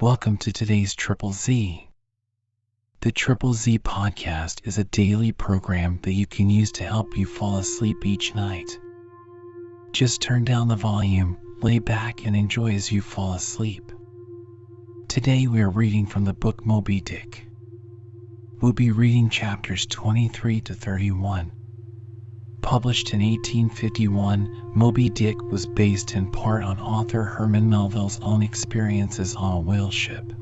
Welcome to today's Triple Z. The Triple Z podcast is a daily program that you can use to help you fall asleep each night. Just turn down the volume, lay back, and enjoy as you fall asleep. Today we are reading from the Book Moby Dick. We'll be reading chapters 23 to 31. Published in 1851, Moby Dick was based in part on author Herman Melville's own experiences on a whale ship.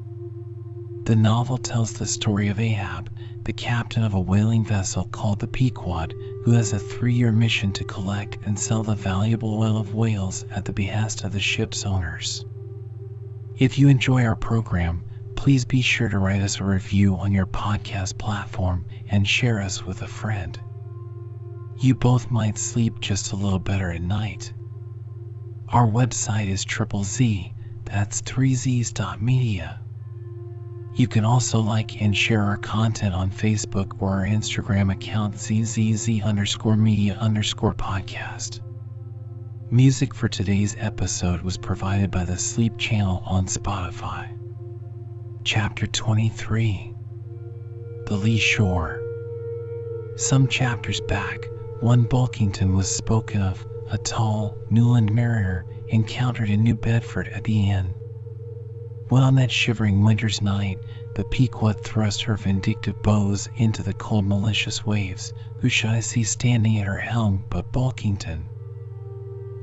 The novel tells the story of Ahab, the captain of a whaling vessel called the Pequod, who has a 3-year mission to collect and sell the valuable oil of whales at the behest of the ship's owners. If you enjoy our program, please be sure to write us a review on your podcast platform and share us with a friend. You both might sleep just a little better at night. Our website is Triple Z, that's 3zs.media. You can also like and share our content on Facebook or our Instagram account zzz_media_podcast. Music for today's episode was provided by the Sleep Channel on Spotify. Chapter 23. The Lee Shore. Some chapters back, one Bulkington was spoken of, a tall, Newland mariner, encountered in New Bedford at the inn. When on that shivering winter's night, the Pequod thrust her vindictive bows into the cold malicious waves, who should I see standing at her helm but Bulkington?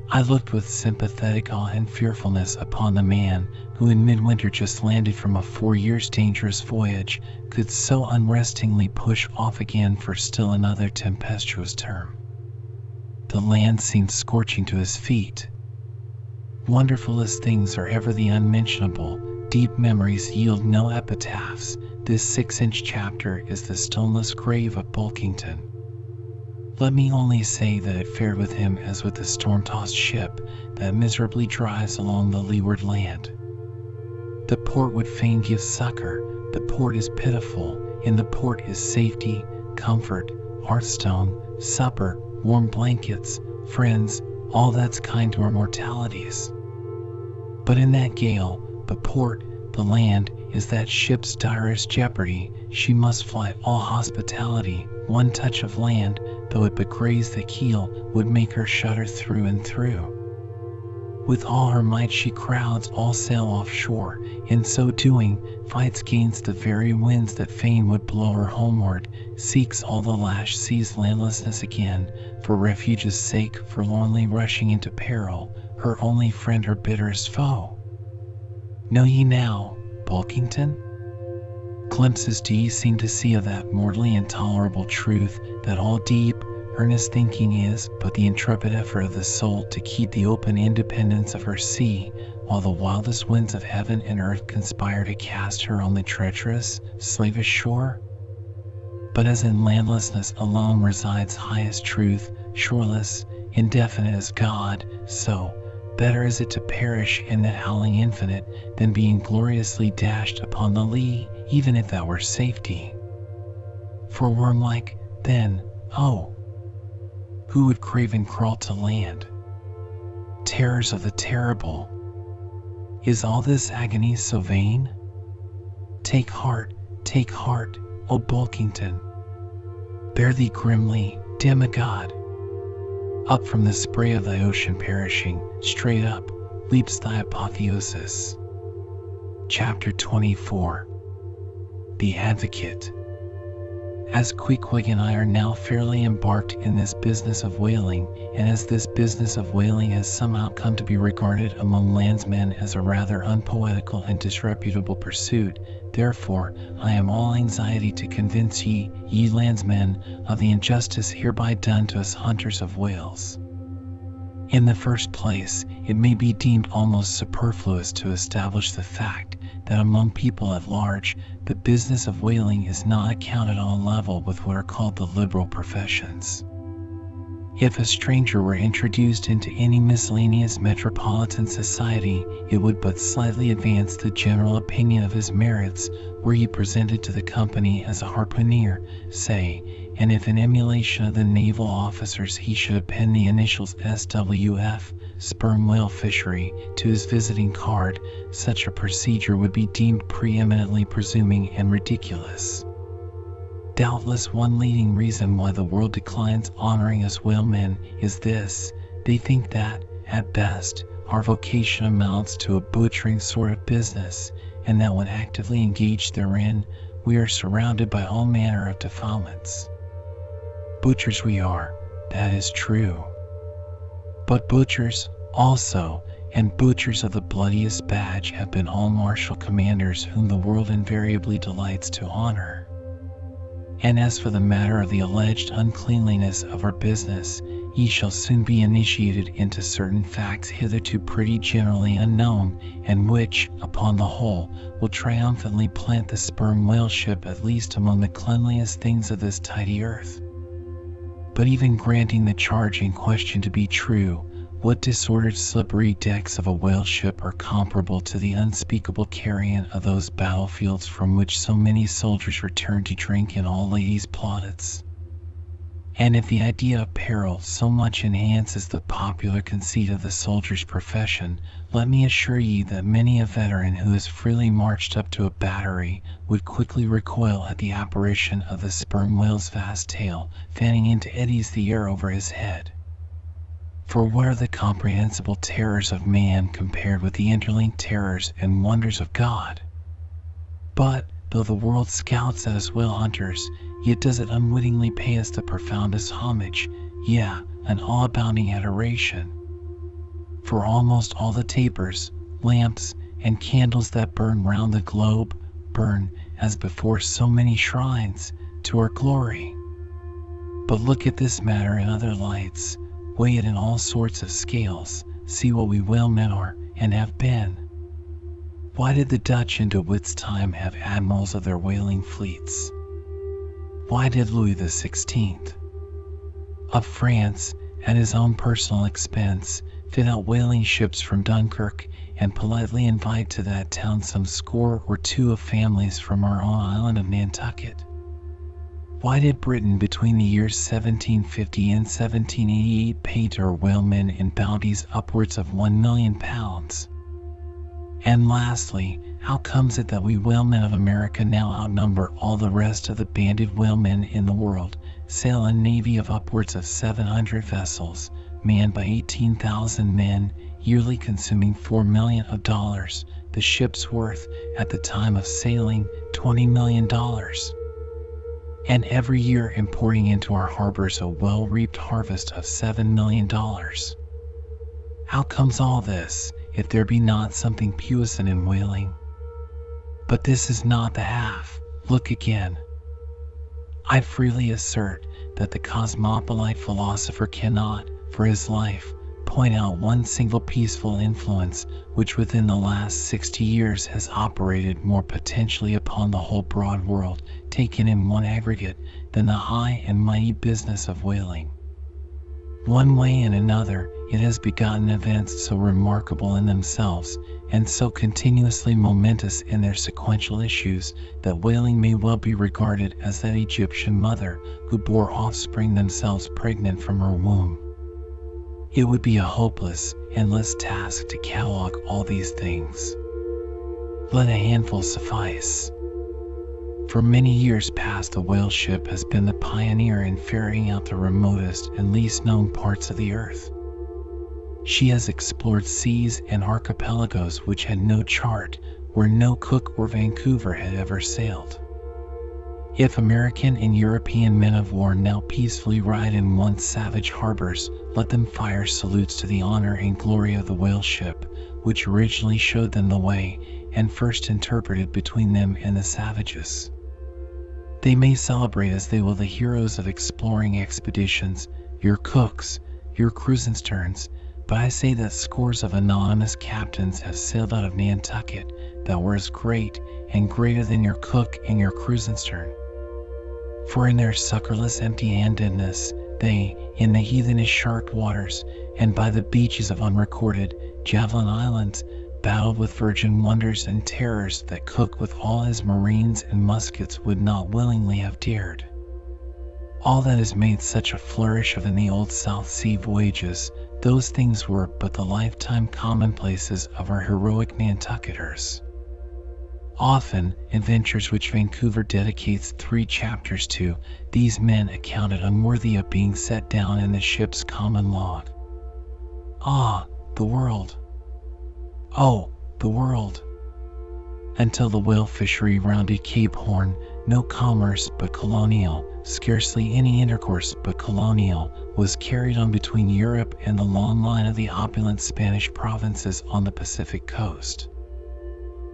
I looked with sympathetic awe and fearfulness upon the man who in midwinter just landed from a 4 years' dangerous voyage, could so unrestingly push off again for still another tempestuous term. The land seemed scorching to his feet. Wonderful as things are ever the unmentionable, deep memories yield no epitaphs. This 6-inch chapter is the stoneless grave of Bulkington. Let me only say that it fared with him as with the storm-tossed ship that miserably drives along the leeward land. The port would fain give succor, the port is pitiful, in the port is safety, comfort, hearthstone, supper, warm blankets, friends, all that's kind to our mortalities. But in that gale, the port, the land, is that ship's direst jeopardy. She must fly all hospitality. One touch of land, though it but graze the keel, would make her shudder through and through. With all her might she crowds all sail offshore, in so doing, fights against the very winds that fain would blow her homeward, seeks all the lashed sea's landlessness again, for refuge's sake, forlornly rushing into peril, her only friend, her bitterest foe. Know ye now, Bulkington? Glimpses do ye seem to see of that mortally intolerable truth, that all deep, earnest thinking is but the intrepid effort of the soul to keep the open independence of her sea, while the wildest winds of heaven and earth conspire to cast her on the treacherous, slavish shore? But as in landlessness alone resides highest truth, shoreless, indefinite as God, so better is it to perish in that howling infinite than being gloriously dashed upon the lee, even if that were safety. For worm-like, then, oh, who would crave and crawl to land? Terrors of the terrible. Is all this agony so vain? Take heart, O Bulkington. Bear thee grimly, demigod. Up from the spray of thy ocean perishing, straight up, leaps thy apotheosis. Chapter 24. The Advocate. As Pequod and I are now fairly embarked in this business of whaling, and as this business of whaling has somehow come to be regarded among landsmen as a rather unpoetical and disreputable pursuit, therefore I am all anxiety to convince ye landsmen, of the injustice hereby done to us hunters of whales. In the first place, it may be deemed almost superfluous to establish the fact that among people at large, the business of whaling is not accounted on a level with what are called the liberal professions. If a stranger were introduced into any miscellaneous metropolitan society, it would but slightly advance the general opinion of his merits were he presented to the company as a harpooner, say, and if in emulation of the naval officers he should append the initials SWF, sperm whale fishery to his visiting card, such a procedure would be deemed preeminently presuming and ridiculous. Doubtless one leading reason why the world declines honoring us whalemen is this: they think that, at best, our vocation amounts to a butchering sort of business, and that when actively engaged therein, we are surrounded by all manner of defilements. Butchers we are, that is true. But butchers, also, and butchers of the bloodiest batch have been all martial commanders whom the world invariably delights to honor. And as for the matter of the alleged uncleanliness of our business, ye shall soon be initiated into certain facts hitherto pretty generally unknown, and which, upon the whole, will triumphantly plant the sperm whaleship at least among the cleanliest things of this tidy earth. But even granting the charge in question to be true, what disordered slippery decks of a whaleship are comparable to the unspeakable carrion of those battlefields from which so many soldiers return to drink in all ladies' plaudits? And if the idea of peril so much enhances the popular conceit of the soldier's profession, let me assure ye that many a veteran who has freely marched up to a battery would quickly recoil at the apparition of the sperm whale's vast tail fanning into eddies the air over his head. For what are the comprehensible terrors of man compared with the interlinked terrors and wonders of God? But, though the world scouts at us whale hunters, yet does it unwittingly pay us the profoundest homage, yea, an awe-abounding adoration. For almost all the tapers, lamps, and candles that burn round the globe, burn, as before so many shrines, to our glory. But look at this matter in other lights, weigh it in all sorts of scales, see what we whalemen are, and have been. Why did the Dutch in De Witt's time have admirals of their whaling fleets? Why did Louis XVI of France, at his own personal expense, fit out whaling ships from Dunkirk and politely invite to that town some score or two of families from our own island of Nantucket? Why did Britain between the years 1750 and 1788 pay to her whalemen in bounties upwards of £1,000,000? And lastly, how comes it that we whalemen of America now outnumber all the rest of the banded whalemen in the world, sail a navy of upwards of 700 vessels, manned by 18,000 men, yearly consuming $4 million, the ship's worth, at the time of sailing, $20 million, and every year importing into our harbors a well-reaped harvest of $7 million? How comes all this, if there be not something puissant in whaling? But this is not the half. Look again. I freely assert that the cosmopolite philosopher cannot, for his life, point out one single peaceful influence which within the last 60 years has operated more potentially upon the whole broad world, taken in one aggregate, than the high and mighty business of whaling. One way and another, it has begotten events so remarkable in themselves, and so continuously momentous in their sequential issues, that whaling may well be regarded as that Egyptian mother who bore offspring themselves pregnant from her womb. It would be a hopeless, endless task to catalog all these things. Let a handful suffice. For many years past, the whaleship has been the pioneer in ferrying out the remotest and least known parts of the earth. She has explored seas and archipelagos which had no chart, where no Cook or Vancouver had ever sailed. If American and European men of war now peacefully ride in once savage harbors, let them fire salutes to the honor and glory of the whaleship, which originally showed them the way, and first interpreted between them and the savages. They may celebrate as they will the heroes of exploring expeditions, your Cooks, your Krusensterns, but I say that scores of anonymous captains have sailed out of Nantucket that were as great and greater than your Cook and your Krusenstern. For in their succorless empty-handedness, they, in the heathenish shark waters, and by the beaches of unrecorded Javelin Islands, battled with virgin wonders and terrors that Cook with all his marines and muskets would not willingly have dared. All that has made such a flourish of in the old South Sea voyages those things were but the lifetime commonplaces of our heroic Nantucketers. Often, adventures which Vancouver dedicates 3 chapters to, these men accounted unworthy of being set down in the ship's common log. Ah, the world! Oh, the world! Until the whale fishery rounded Cape Horn, no commerce but colonial, scarcely any intercourse but colonial, was carried on between Europe and the long line of the opulent Spanish provinces on the Pacific coast.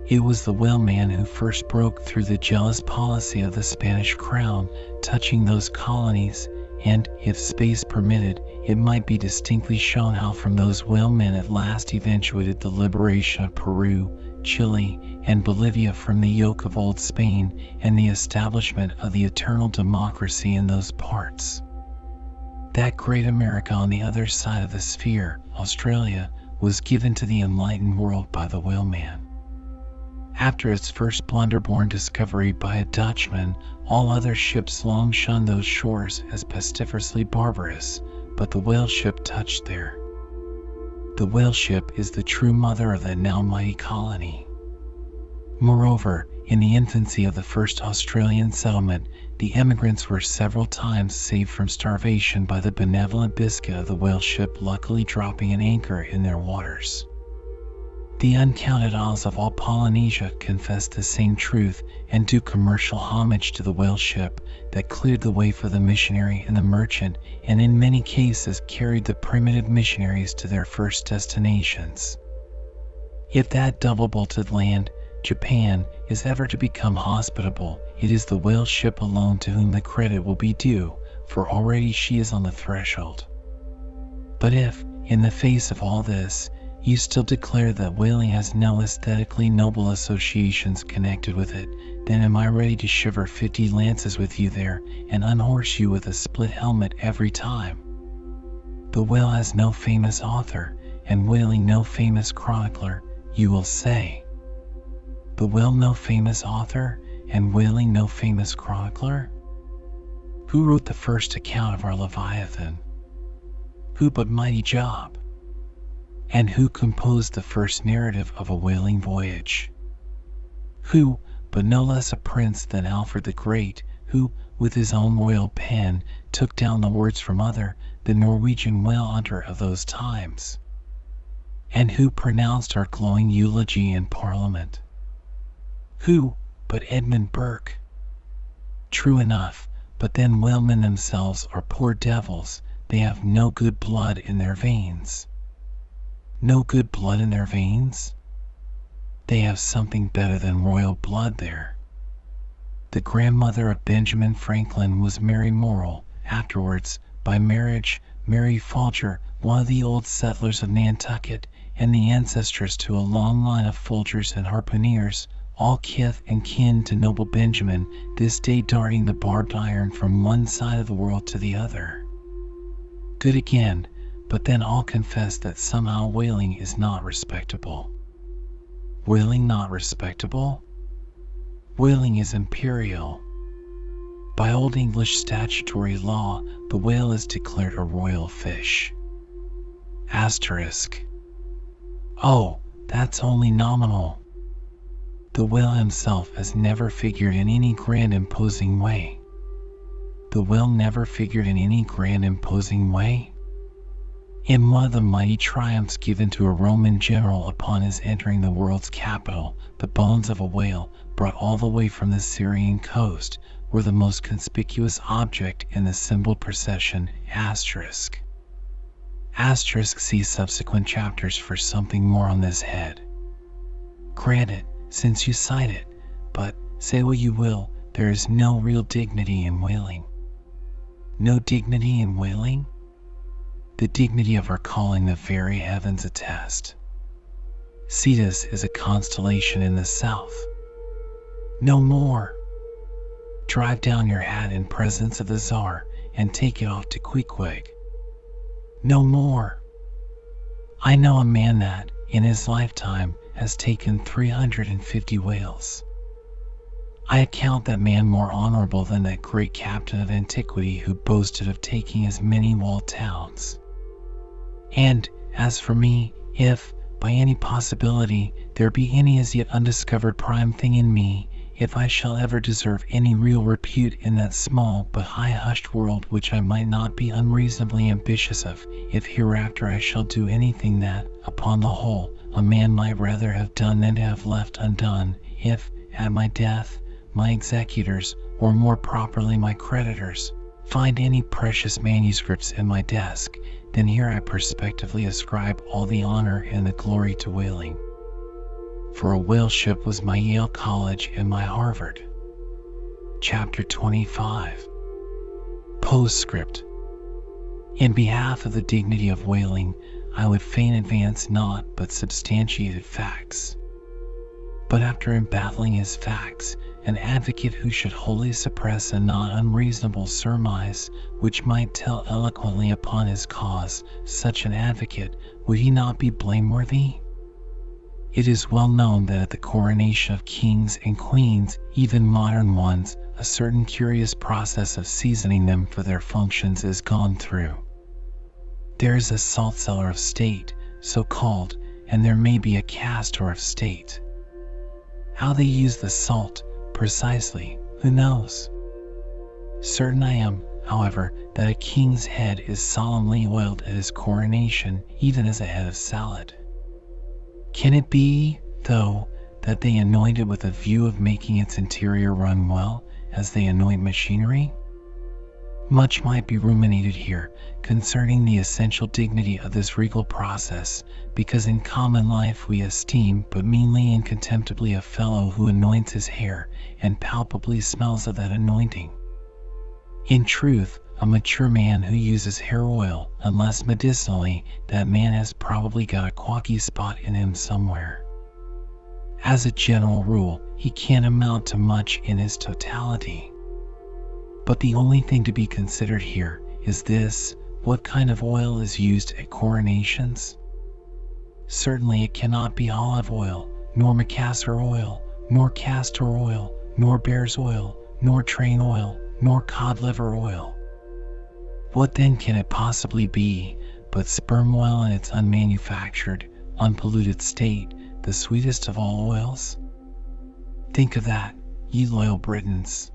It was the whaleman who first broke through the jealous policy of the Spanish crown touching those colonies, and, if space permitted, it might be distinctly shown how from those whalemen at last eventuated the liberation of Peru, Chile, and Bolivia from the yoke of old Spain, and the establishment of the eternal democracy in those parts. That great America on the other side of the sphere, Australia, was given to the enlightened world by the whaleman. After its first blunder-born discovery by a Dutchman, all other ships long shunned those shores as pestiferously barbarous, but the whale ship touched there. The whale ship is the true mother of that now mighty colony. Moreover, in the infancy of the first Australian settlement, the emigrants were several times saved from starvation by the benevolent biscuit of the whale ship luckily dropping an anchor in their waters. The uncounted isles of all Polynesia confess the same truth and do commercial homage to the whale ship that cleared the way for the missionary and the merchant, and in many cases carried the primitive missionaries to their first destinations. If that double-bolted land, Japan, is ever to become hospitable, it is the whale ship alone to whom the credit will be due, for already she is on the threshold. But if, in the face of all this, you still declare that whaling has no aesthetically noble associations connected with it, then am I ready to shiver 50 lances with you there and unhorse you with a split helmet every time. The whale has no famous author, and whaling no famous chronicler, you will say. The whale no famous author, and whaling no famous chronicler? Who wrote the first account of our Leviathan? Who but mighty Job? And who composed the first narrative of a whaling voyage? Who, but no less a prince than Alfred the Great, who, with his own royal pen, took down the words from other, the Norwegian whale hunter of those times? And who pronounced our glowing eulogy in Parliament? Who, but Edmund Burke? True enough, but then whalemen themselves are poor devils, they have no good blood in their veins. No good blood in their veins? They have something better than royal blood there. The grandmother of Benjamin Franklin was Mary Morrill, afterwards, by marriage, Mary Folger, one of the old settlers of Nantucket, and the ancestress to a long line of Folgers and harpooneers, all kith and kin to noble Benjamin, this day darting the barbed iron from one side of the world to the other. Good again, but then all confess that somehow whaling is not respectable. Whaling not respectable? Whaling is imperial. By Old English statutory law, the whale is declared a royal fish. Asterisk. Oh, that's only nominal. The whale himself has never figured in any grand imposing way. The whale never figured in any grand imposing way? In one of the mighty triumphs given to a Roman general upon his entering the world's capital, the bones of a whale, brought all the way from the Syrian coast, were the most conspicuous object in the symbol procession. Asterisk. Asterisk, see subsequent chapters for something more on this head. Granted, since you cite it, but, say what you will, there is no real dignity in whaling. No dignity in whaling? The dignity of our calling the very heavens attest. Cetus is a constellation in the south. No more. Drive down your hat in presence of the Tsar and take it off to Queequeg. No more. I know a man that, in his lifetime, has taken 350 whales. I account that man more honorable than that great captain of antiquity who boasted of taking as many walled towns. And, as for me, if, by any possibility, there be any as yet undiscovered prime thing in me, if I shall ever deserve any real repute in that small but high-hushed world which I might not be unreasonably ambitious of, if hereafter I shall do anything that, upon the whole, a man might rather have done than to have left undone, if, at my death, my executors, or more properly my creditors, find any precious manuscripts in my desk, then here I prospectively ascribe all the honor and the glory to whaling. For a whaleship was my Yale College and my Harvard. Chapter 25. Postscript. In behalf of the dignity of whaling, I would fain advance not but substantiated facts. But after embattling his facts, an advocate who should wholly suppress a not unreasonable surmise which might tell eloquently upon his cause, such an advocate, would he not be blameworthy? It is well known that at the coronation of kings and queens, even modern ones, a certain curious process of seasoning them for their functions is gone through. There is a salt cellar of state, so called, and there may be a castor of state. How they use the salt, precisely, who knows? Certain I am, however, that a king's head is solemnly oiled at his coronation, even as a head of salad. Can it be, though, that they anoint it with a view of making its interior run well, as they anoint machinery? Much might be ruminated here concerning the essential dignity of this regal process, because in common life we esteem but meanly and contemptibly a fellow who anoints his hair and palpably smells of that anointing. In truth, a mature man who uses hair oil, unless medicinally, that man has probably got a quacky spot in him somewhere. As a general rule, he can't amount to much in his totality. But the only thing to be considered here is this: what kind of oil is used at coronations? Certainly it cannot be olive oil, nor macassar oil, nor castor oil, nor bear's oil, nor train oil, nor cod liver oil. What then can it possibly be but sperm oil in its unmanufactured, unpolluted state, the sweetest of all oils? Think of that, ye loyal Britons.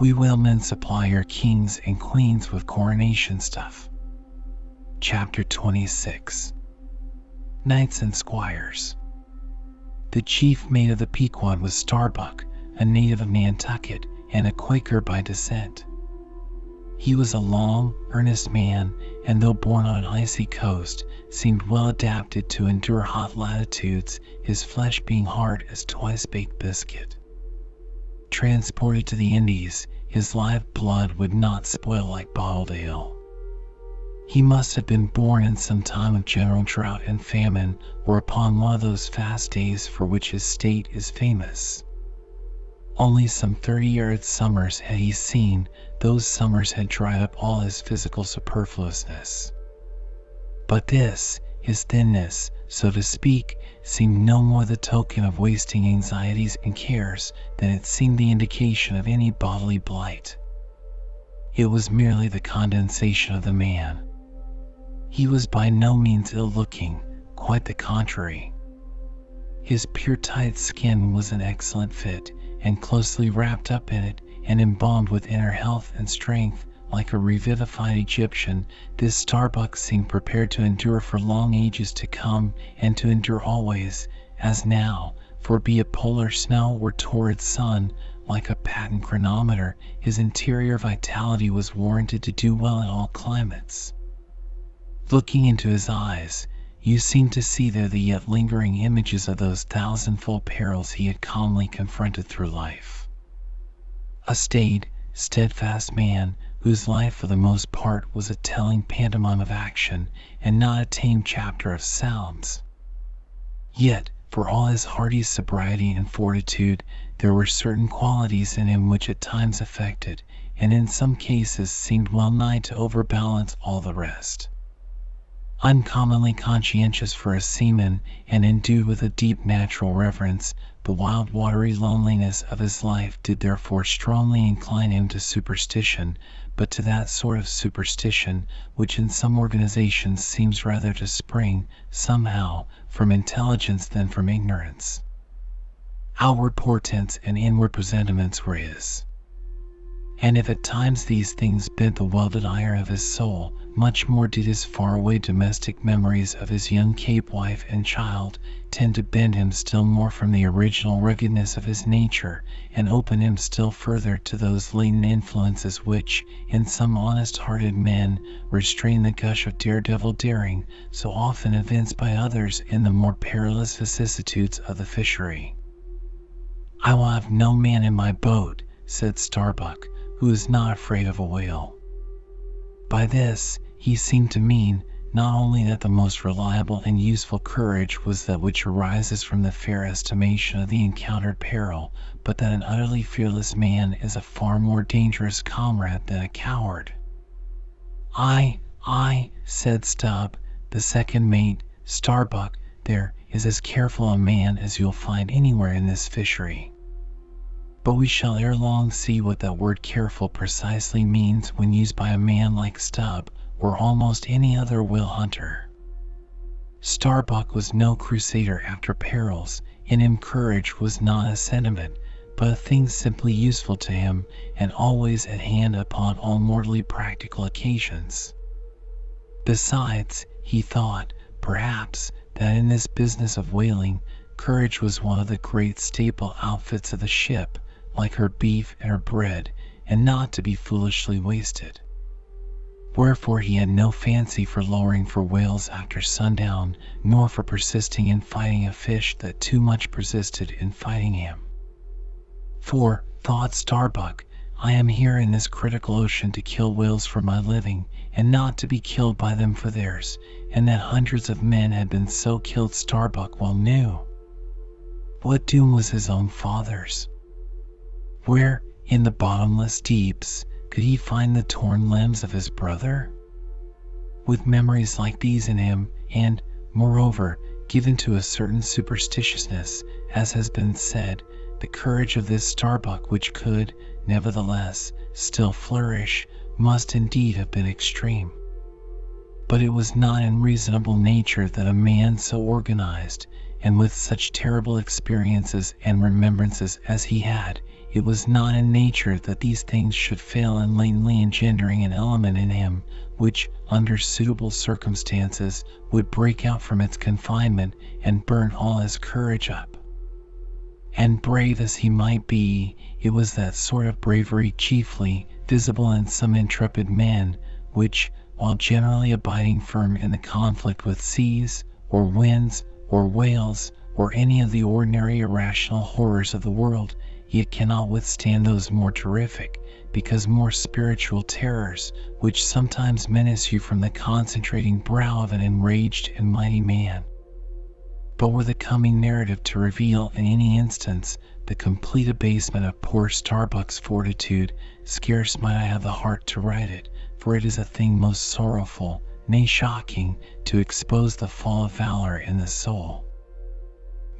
We whalemen supply your kings and queens with coronation stuff. Chapter 26. Knights and Squires. The chief mate of the Pequod was Starbuck, a native of Nantucket and a Quaker by descent. He was a long, earnest man, and though born on an icy coast, seemed well adapted to endure hot latitudes, his flesh being hard as twice-baked biscuit. Transported to the Indies, his live blood would not spoil like bottled ale. He must have been born in some time of general drought and famine, or upon one of those fast days for which his state is famous. Only some 30 arid summers had he seen. Those summers had dried up all his physical superfluousness. But this, his thinness, so to speak, seemed no more the token of wasting anxieties and cares than it seemed the indication of any bodily blight. It was merely the condensation of the man. He was by no means ill-looking, quite the contrary. His pure-tight skin was an excellent fit, and closely wrapped up in it, and embalmed with inner health and strength, like a revivified Egyptian, this Starbuck seemed prepared to endure for long ages to come, and to endure always, as now, for be it polar snow or torrid sun, like a patent chronometer, his interior vitality was warranted to do well in all climates. Looking into his eyes, you seemed to see there the yet lingering images of those thousandfold perils he had calmly confronted through life. A staid, steadfast man, whose life for the most part was a telling pantomime of action, and not a tame chapter of sounds. Yet, for all his hardy sobriety and fortitude, there were certain qualities in him which at times affected, and in some cases seemed well nigh to overbalance all the rest. Uncommonly conscientious for a seaman, and endued with a deep natural reverence, the wild watery loneliness of his life did therefore strongly incline him to superstition, but to that sort of superstition which in some organizations seems rather to spring, somehow, from intelligence than from ignorance. Outward portents and inward presentiments were his. And if at times these things bent the welded iron of his soul, much more did his faraway domestic memories of his young Cape wife and child tend to bend him still more from the original ruggedness of his nature, and open him still further to those latent influences which, in some honest-hearted men, restrain the gush of daredevil daring, so often evinced by others in the more perilous vicissitudes of the fishery. "I will have no man in my boat," said Starbuck, "who is not afraid of a whale." By this, he seemed to mean, not only that the most reliable and useful courage was that which arises from the fair estimation of the encountered peril, but that an utterly fearless man is a far more dangerous comrade than a coward. "Aye, said Stubb, the second mate, "Starbuck, there is as careful a man as you'll find anywhere in this fishery." But we shall ere long see what that word careful precisely means when used by a man like Stubb, or almost any other whale hunter. Starbuck was no crusader after perils. In him courage was not a sentiment, but a thing simply useful to him, and always at hand upon all mortally practical occasions. Besides, he thought, perhaps, that in this business of whaling, courage was one of the great staple outfits of the ship, like her beef and her bread, and not to be foolishly wasted. Wherefore he had no fancy for lowering for whales after sundown, nor for persisting in fighting a fish that too much persisted in fighting him. "For," thought Starbuck, "I am here in this critical ocean to kill whales for my living, and not to be killed by them for theirs," and that hundreds of men had been so killed Starbuck well knew. What doom was his own father's? Where, in the bottomless deeps, could he find the torn limbs of his brother? With memories like these in him, and, moreover, given to a certain superstitiousness, as has been said, the courage of this Starbuck, which could, nevertheless, still flourish, must indeed have been extreme. But it was not in reasonable nature that a man so organized, and with such terrible experiences and remembrances as he had, it was not in nature that these things should fail in latently engendering an element in him, which, under suitable circumstances, would break out from its confinement and burn all his courage up. And brave as he might be, it was that sort of bravery chiefly visible in some intrepid men, which, while generally abiding firm in the conflict with seas, or winds, or whales, or any of the ordinary irrational horrors of the world, yet cannot withstand those more terrific, because more spiritual terrors, which sometimes menace you from the concentrating brow of an enraged and mighty man. But were the coming narrative to reveal in any instance the complete abasement of poor Starbuck's fortitude, scarce might I have the heart to write it, for it is a thing most sorrowful, nay shocking, to expose the fall of valor in the soul.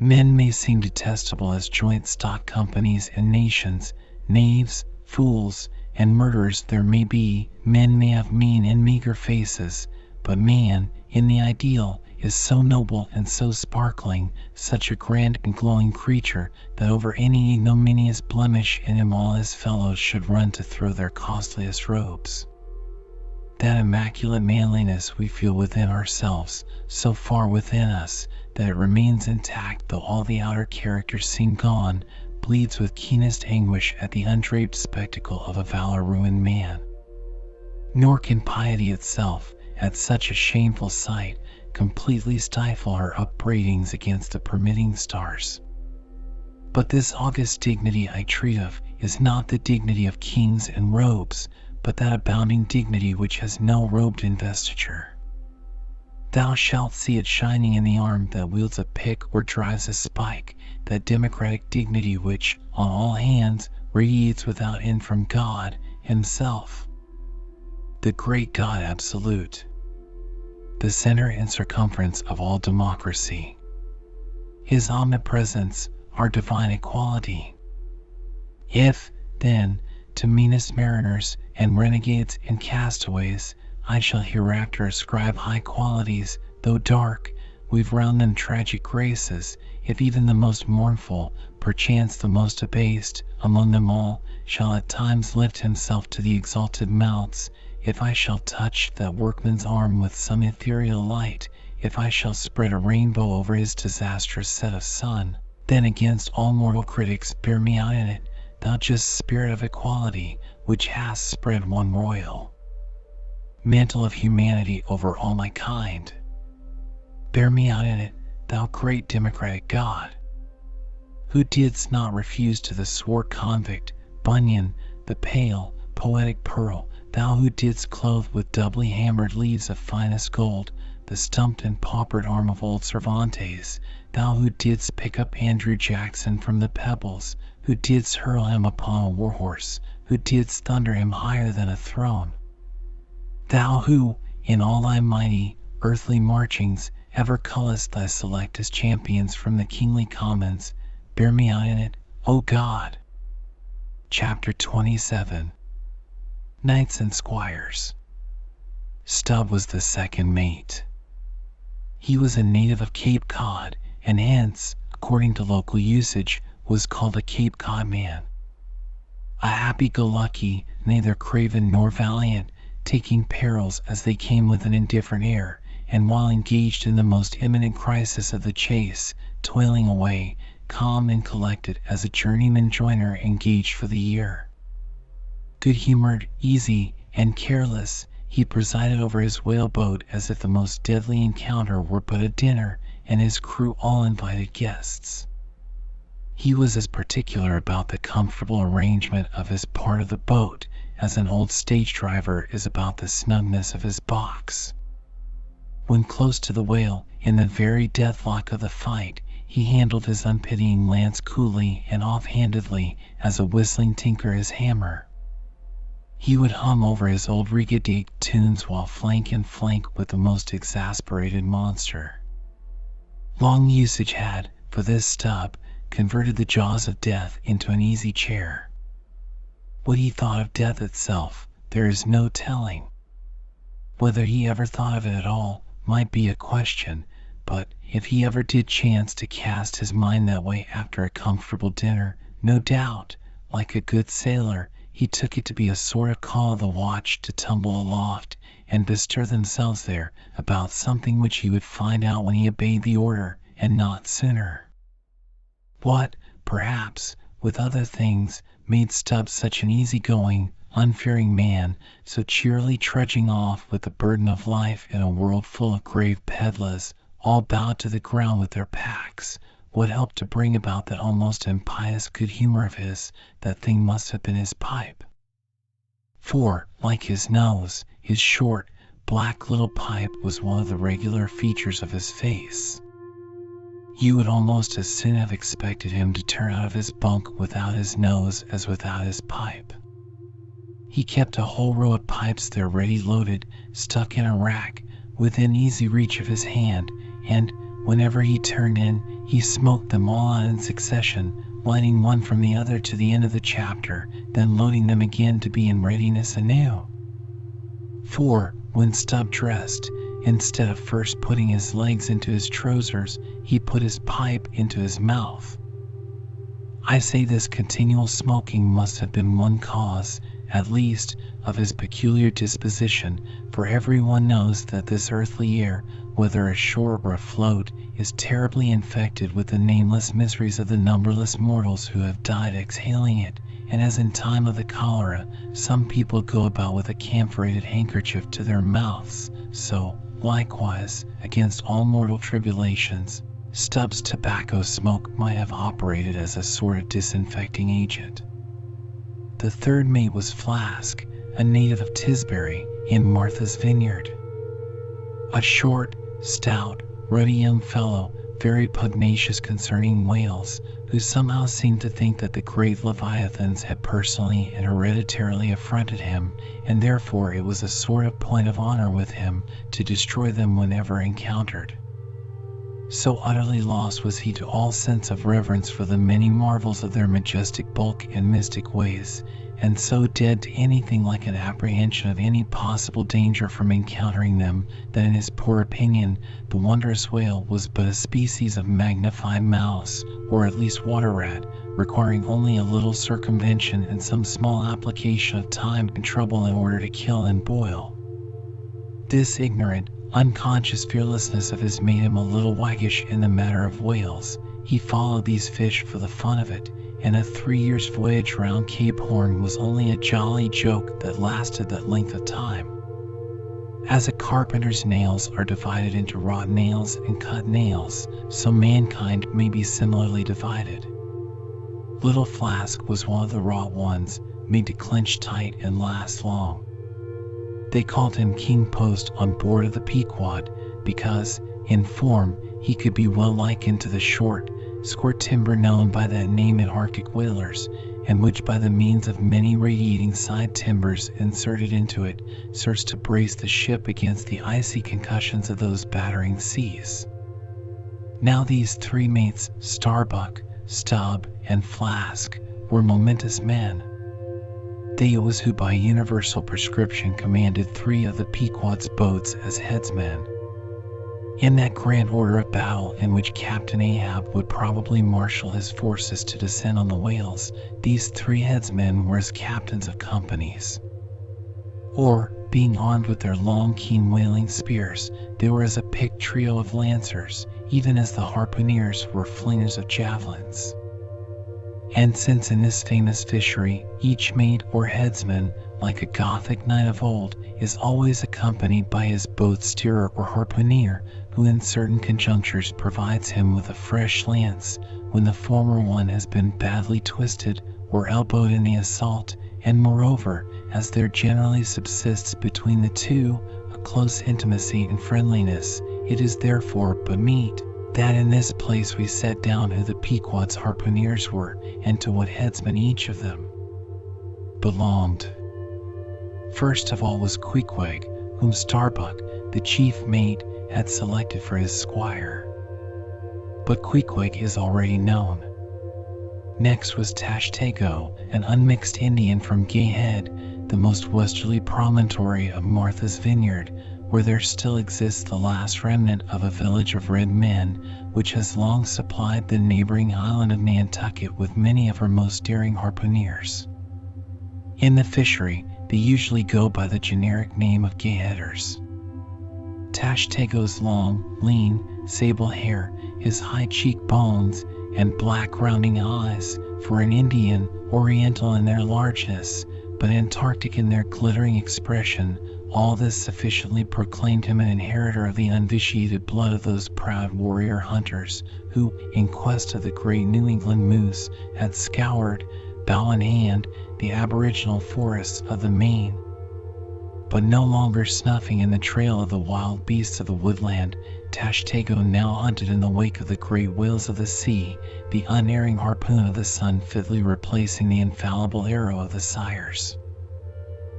Men may seem detestable as joint stock companies and nations, knaves, fools, and murderers there may be, men may have mean and meager faces, but man, in the ideal, is so noble and so sparkling, such a grand and glowing creature, that over any ignominious blemish in him all his fellows should run to throw their costliest robes. That immaculate manliness we feel within ourselves, so far within us, that it remains intact though all the outer characters seem gone, bleeds with keenest anguish at the undraped spectacle of a valor-ruined man. Nor can piety itself, at such a shameful sight, completely stifle her upbraidings against the permitting stars. But this august dignity I treat of is not the dignity of kings and robes, but that abounding dignity which has no robed investiture. Thou shalt see it shining in the arm that wields a pick or drives a spike, that democratic dignity which, on all hands, radiates without end from God Himself, the great God absolute. the center and circumference of all democracy. His omnipresence, our divine equality. If, then, to meanest mariners and renegades and castaways, I shall hereafter ascribe high qualities, though dark, weave round them tragic graces, if even the most mournful, perchance the most abased, among them all, shall at times lift himself to the exalted mounts, if I shall touch that workman's arm with some ethereal light, if I shall spread a rainbow over his disastrous set of sun, then against all mortal critics bear me out in it, thou just spirit of equality, which hast spread one royal mantle of humanity over all my kind. Bear me out in it, thou great democratic God, who didst not refuse to the swart convict, Bunyan, the pale, poetic pearl, thou who didst clothe with doubly hammered leaves of finest gold the stumped and paupered arm of old Cervantes, thou who didst pick up Andrew Jackson from the pebbles, who didst hurl him upon a warhorse, who didst thunder him higher than a throne. Thou who, in all thy mighty, earthly marchings, ever cullest thy selectest champions from the kingly commons, bear me out in it, O God. Chapter 27. Knights and Squires. Stubb was the second mate. He was a native of Cape Cod, and hence, according to local usage, was called a Cape Cod man. A happy-go-lucky, neither craven nor valiant, taking perils as they came with an indifferent air, and while engaged in the most imminent crisis of the chase, toiling away, calm and collected as a journeyman joiner engaged for the year. Good-humored, easy, and careless, he presided over his whaleboat as if the most deadly encounter were but a dinner, and his crew all invited guests. He was as particular about the comfortable arrangement of his part of the boat as an old stage driver is about the snugness of his box. When close to the whale, in the very deathlock of the fight, he handled his unpitying lance coolly and off-handedly as a whistling tinker his hammer. He would hum over his old rig-a-dig tunes while flank and flank with the most exasperated monster. Long usage had, for this Stubb, converted the jaws of death into an easy chair. What he thought of death itself, there is no telling. Whether he ever thought of it at all might be a question, but if he ever did chance to cast his mind that way after a comfortable dinner, no doubt, like a good sailor, he took it to be a sort of call of the watch to tumble aloft and bestir themselves there about something which he would find out when he obeyed the order, and not sooner. What, perhaps, with other things, made Stubb such an easy-going, unfearing man, so cheerily trudging off with the burden of life in a world full of grave peddlers, all bowed to the ground with their packs, what helped to bring about that almost impious good humor of his? That thing must have been his pipe. For, like his nose, his short, black little pipe was one of the regular features of his face. You would almost as soon have expected him to turn out of his bunk without his nose as without his pipe. He kept a whole row of pipes there ready loaded, stuck in a rack, within easy reach of his hand, and, whenever he turned in, he smoked them all out in succession, lighting one from the other to the end of the chapter, then loading them again to be in readiness anew. For, when Stubb dressed, instead of first putting his legs into his trousers, he put his pipe into his mouth. I say this continual smoking must have been one cause, at least, of his peculiar disposition, for everyone knows that this earthly air, whether ashore or afloat, is terribly infected with the nameless miseries of the numberless mortals who have died exhaling it, and as in time of the cholera, some people go about with a camphorated handkerchief to their mouths, so, likewise, against all mortal tribulations, Stubb's tobacco smoke might have operated as a sort of disinfecting agent. The third mate was Flask, a native of Tisbury, in Martha's Vineyard. A short, stout, ruddy young fellow, very pugnacious concerning whales, who somehow seemed to think that the great leviathans had personally and hereditarily affronted him, and therefore it was a sort of point of honor with him to destroy them whenever encountered. So utterly lost was he to all sense of reverence for the many marvels of their majestic bulk and mystic ways, and so dead to anything like an apprehension of any possible danger from encountering them, that in his poor opinion the wondrous whale was but a species of magnified mouse, or at least water rat, requiring only a little circumvention and some small application of time and trouble in order to kill and boil. This ignorant, unconscious fearlessness of his made him a little waggish in the matter of whales. He followed these fish for the fun of it, and a 3 years' voyage round Cape Horn was only a jolly joke that lasted that length of time. As a carpenter's nails are divided into wrought nails and cut nails, so mankind may be similarly divided. Little Flask was one of the wrought ones, made to clench tight and last long. They called him King Post on board of the Pequod, because, in form, he could be well likened to the short, square timber known by that name in Arctic whalers, and which by the means of many radiating side timbers inserted into it serves to brace the ship against the icy concussions of those battering seas. Now these three mates, Starbuck, Stubb, and Flask, were momentous men. They it was who by universal prescription commanded 3 of the Pequod's boats as headsmen. In that grand order of battle in which Captain Ahab would probably marshal his forces to descend on the whales, these 3 headsmen were as captains of companies. Or, being armed with their long keen whaling spears, they were as a picked trio of lancers, even as the harpooneers were flingers of javelins. And since in this famous fishery, each mate or headsman, like a Gothic knight of old, is always accompanied by his boat steerer or harpooneer, who in certain conjunctures provides him with a fresh lance, when the former one has been badly twisted or elbowed in the assault, and moreover, as there generally subsists between the two a close intimacy and friendliness, it is therefore but meet that in this place we set down who the Pequod's harpooneers were, and to what headsman each of them belonged. First of all was Queequeg, whom Starbuck, the chief mate, had selected for his squire. But Queequeg is already known. Next was Tashtego, an unmixed Indian from Gay Head, the most westerly promontory of Martha's Vineyard, where there still exists the last remnant of a village of red men, which has long supplied the neighboring island of Nantucket with many of her most daring harpooneers. In the fishery, they usually go by the generic name of Gayheaders. Tashtego's long, lean, sable hair, his high cheekbones, and black rounding eyes, for an Indian, oriental in their largeness, but Antarctic in their glittering expression, all this sufficiently proclaimed him an inheritor of the unvitiated blood of those proud warrior hunters who, in quest of the great New England moose, had scoured, bow in hand, the aboriginal forests of the Maine. But no longer snuffing in the trail of the wild beasts of the woodland, Tashtego now hunted in the wake of the great whales of the sea, the unerring harpoon of the sun fitly replacing the infallible arrow of the sires.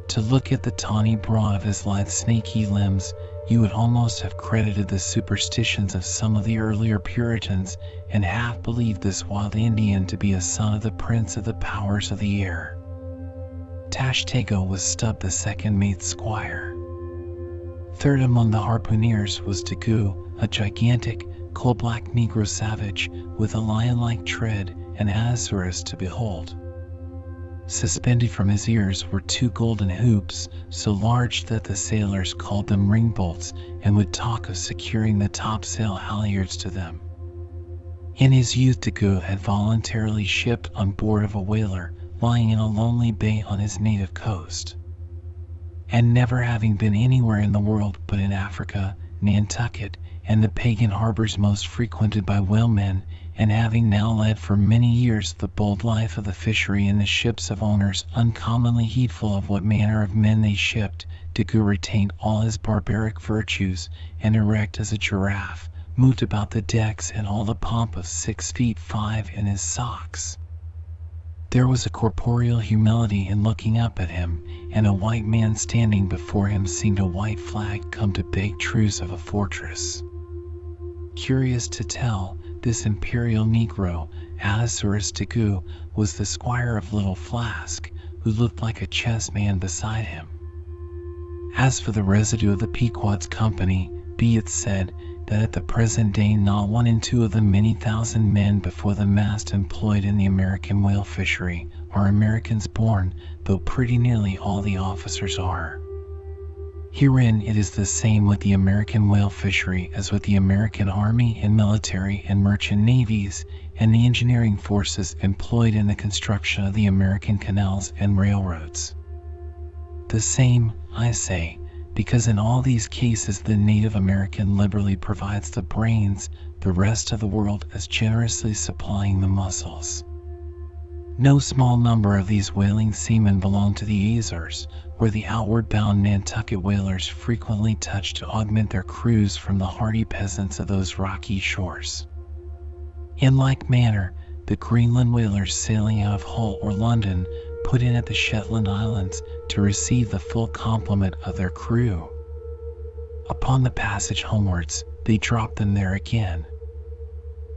To look at the tawny brawn of his lithe snaky limbs, you would almost have credited the superstitions of some of the earlier Puritans, and half believed this wild Indian to be a son of the prince of the powers of the air. Tashtego was Stubb the second mate's squire. Third among the harpooneers was Daggoo, a gigantic, coal-black Negro savage, with a lion-like tread and azurus to behold. Suspended from his ears were 2 golden hoops, so large that the sailors called them ringbolts, and would talk of securing the topsail halyards to them. In his youth Daggoo had voluntarily shipped on board of a whaler, lying in a lonely bay on his native coast. And never having been anywhere in the world but in Africa, Nantucket, and the pagan harbors most frequented by whalemen, and having now led for many years the bold life of the fishery in the ships of owners uncommonly heedful of what manner of men they shipped, Daggoo retained all his barbaric virtues, and erect as a giraffe, moved about the decks in all the pomp of 6'5" in his socks. There was a corporeal humility in looking up at him, and a white man standing before him seemed a white flag come to beg truce of a fortress. Curious to tell, this imperial Negro, Azuristigu, was the squire of Little Flask, who looked like a chess man beside him. As for the residue of the Pequod's company, be it said that at the present day not 1 in 2 of the many thousand men before the mast employed in the American whale fishery are Americans born, though pretty nearly all the officers are. Herein it is the same with the American whale fishery as with the American Army and military and merchant navies, and the engineering forces employed in the construction of the American canals and railroads. The same, I say, because in all these cases the native American liberally provides the brains, the rest of the world as generously supplying the muscles. No small number of these whaling seamen belong to the Azores, where the outward-bound Nantucket whalers frequently touch to augment their crews from the hardy peasants of those rocky shores. In like manner, the Greenland whalers sailing out of Hull or London put in at the Shetland Islands to receive the full complement of their crew. Upon the passage homewards, they drop them there again.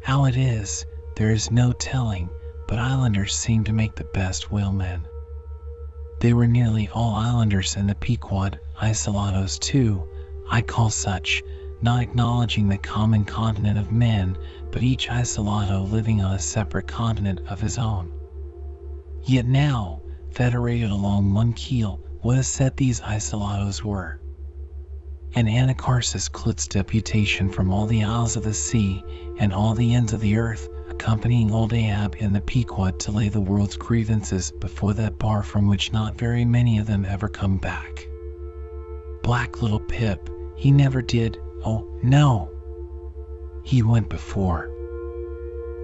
How it is, there is no telling, but islanders seem to make the best whalemen. They were nearly all islanders in the Pequod, isolados too, I call such, not acknowledging the common continent of men, but each isolado living on a separate continent of his own. Yet now, federated along one keel, what a set these isolados were. And Anacharsis Clut's deputation from all the isles of the sea and all the ends of the earth, accompanying old Ahab in the Pequod to lay the world's grievances before that bar from which not very many of them ever come back. Black little Pip, he never did, oh no! He went before.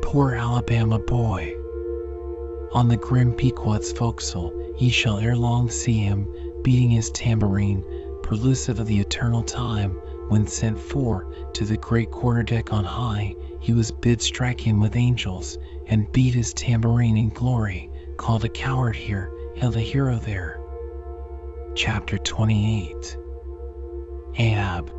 Poor Alabama boy! On the grim Pequod's forecastle, ye shall ere long see him, beating his tambourine, prelusive of the eternal time, when sent for to the great quarter-deck on high, he was bid strike him with angels, and beat his tambourine in glory, called a coward here, and a hero there. Chapter 28. Ahab.